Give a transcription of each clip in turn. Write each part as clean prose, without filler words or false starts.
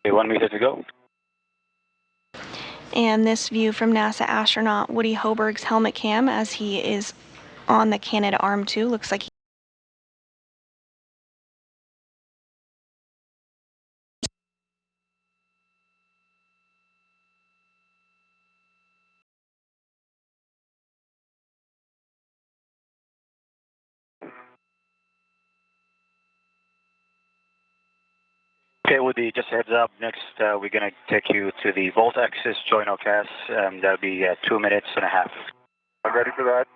Okay, 1 meter to go. And this view from NASA astronaut Woody Hoburg's helmet cam as he is on the Canadarm2. Looks like Okay, Woody, just a heads up. Next, we're going to take you to the Volt Axis joint OCAS. That'll be 2 minutes and a half. I'm ready for that.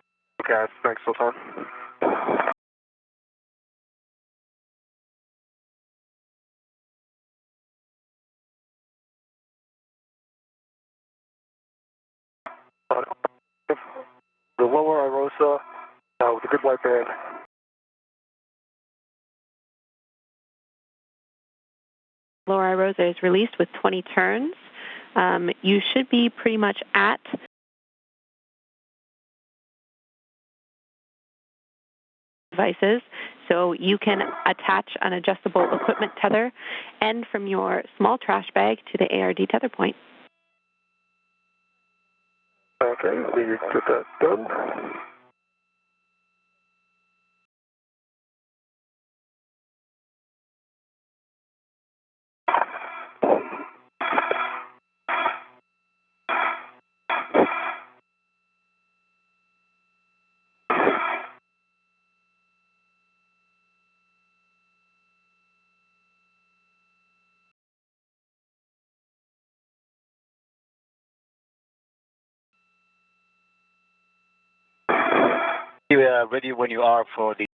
OCAS, thanks, Sultan. The lower Irosa with a good white band. Lower Irosa is released with 20 turns. You should be pretty much at devices, so you can attach an adjustable equipment tether and from your small trash bag to the ARD tether point. Okay, we get that done. You are ready when you are for the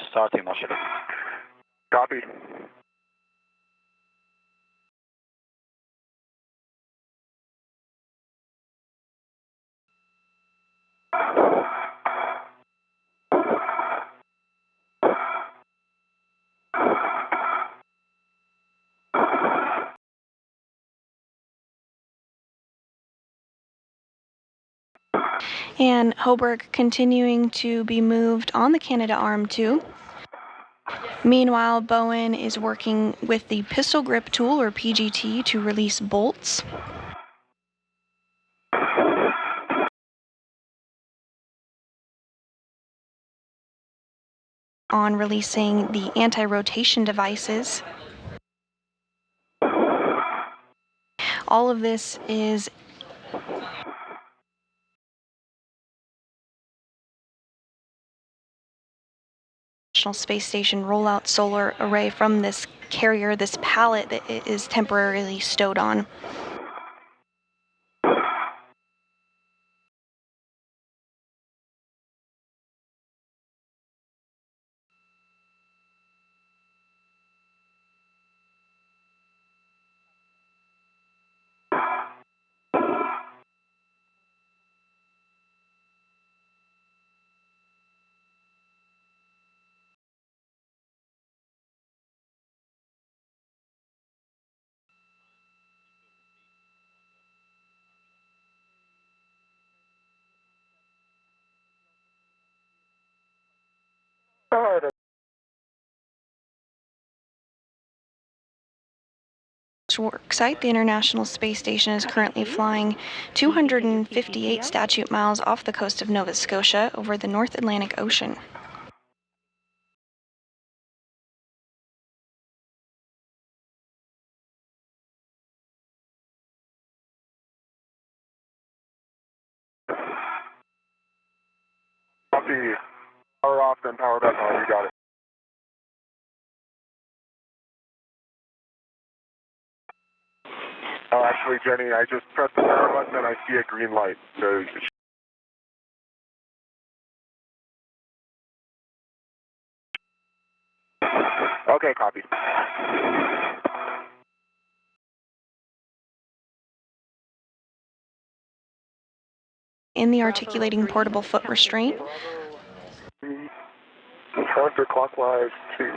starting motion. Copy. and Hoburg continuing to be moved on the Canadarm2. Meanwhile, Bowen is working with the pistol grip tool, or PGT, to release bolts. On releasing the anti-rotation devices. All of this is International Space Station rollout solar array from this carrier, this pallet that it is temporarily stowed on. All right. Work site, the International Space Station is currently flying 258 statute miles off the coast of Nova Scotia over the North Atlantic Ocean. Copy. Power off, then power back on. You got it. Oh, actually, Jenny, I just pressed the power button and I see a green light. So. Okay, copy. In the articulating portable foot restraint. Counterclockwise to.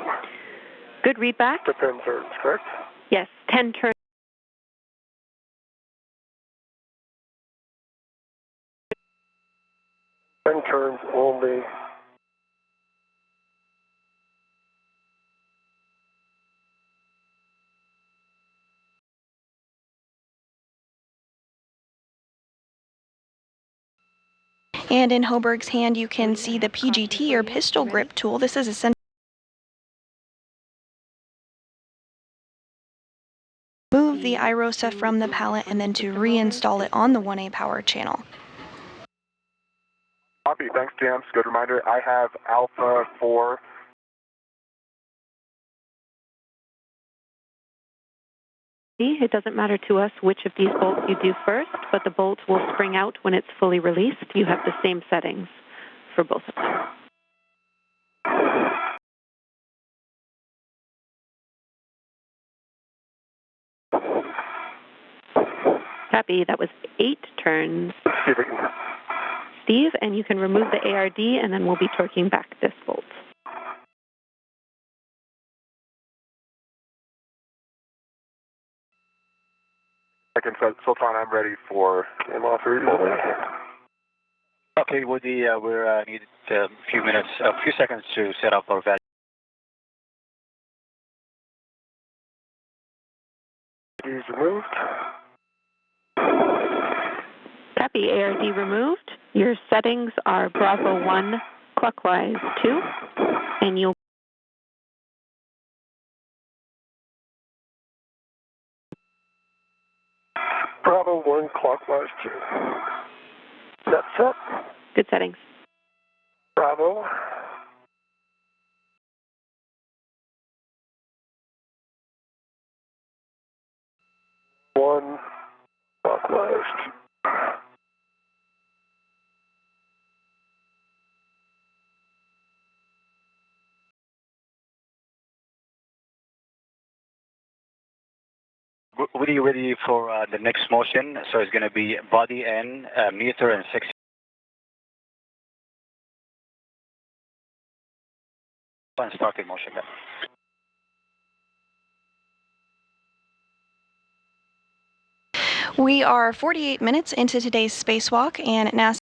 Good readback. To 10 turns, correct? Yes, 10 turns. 10 turns only. And in Hoburg's hand, you can see the PGT or pistol grip tool. This is essentially move the iROSA from the pallet and then to reinstall it on the 1A power channel. Copy. Thanks, James. Good reminder. I have Alpha 4. It doesn't matter to us which of these bolts you do first, but the bolt will spring out when it's fully released. You have the same settings for both of them. Copy. That was 8 turns. Steve, and you can remove the ARD, and then we'll be torquing back this bolt. Second, Sultan, I'm ready for in-law 3. Okay, Woody, we need a few seconds to set up our value. He's removed. Copy. ARD removed. Your settings are Bravo 1, clockwise 2, and you'll Bravo 1, clockwise 2. That's set. good settings. Bravo. One, clockwise 2. Woody, ready for the next motion? So it's going to be body N, meter and 6. And starting motion. We are 48 minutes into today's spacewalk, and NASA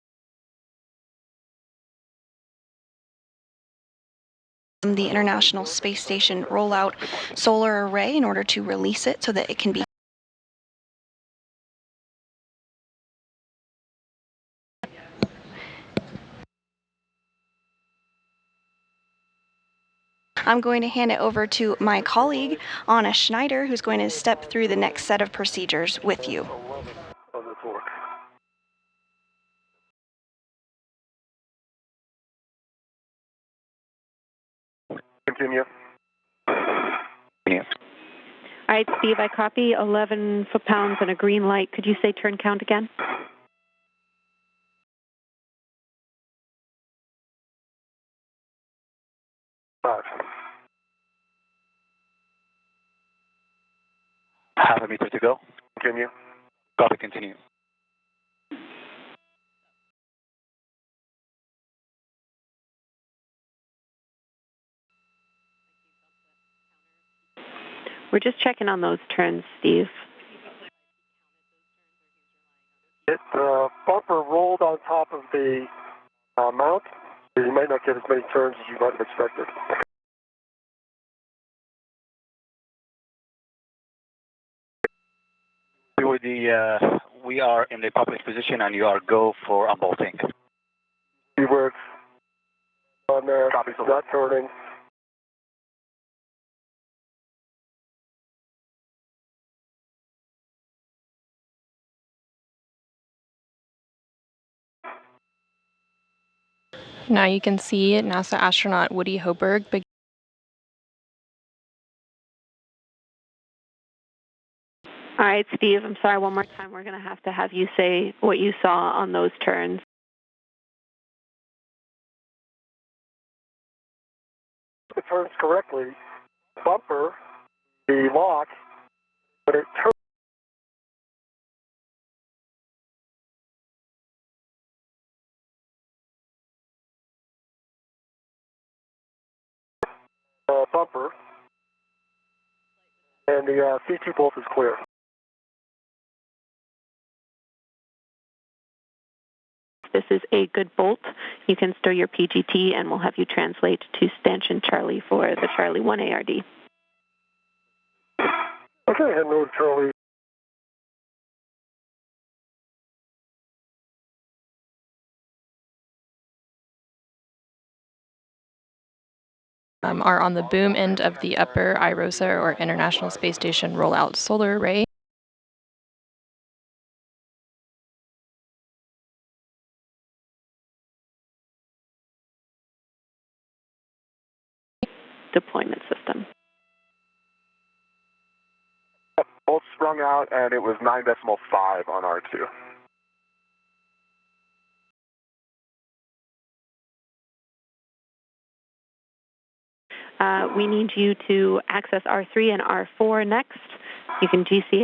the International Space Station roll out solar array in order to release it so that it can be I'm going to hand it over to my colleague, Anna Schneider, who's going to step through the next set of procedures with you. On the torque. Continue. Yeah. All right, Steve, I copy 11 foot-pounds and a green light. Could you say turn count again? Half a meter to go. Continue. Copy, continue. We're just checking on those turns, Steve. The bumper rolled on top of the mount. You might not get as many turns as you might have expected. We are in the public position and you are go for unbolting. Keywords on there. Copy, not turning. Now you can see NASA astronaut Woody Hoburg. All right, Steve, I'm sorry, one more time. We're going to have you say what you saw on those turns. It turns correctly. Bumper, the lock, but it turns. Bumper, and the C2 bolt is clear. This is a good bolt. You can stir your PGT and we'll have you translate to stanchion Charlie for the Charlie 1 ARD. Okay, heading over to Charlie are on the boom end of the upper IROSA or International Space Station rollout solar array. Deployment system. Both sprung out, and it was 9.5 on R2. We need you to access R3 and R4 next. You can GC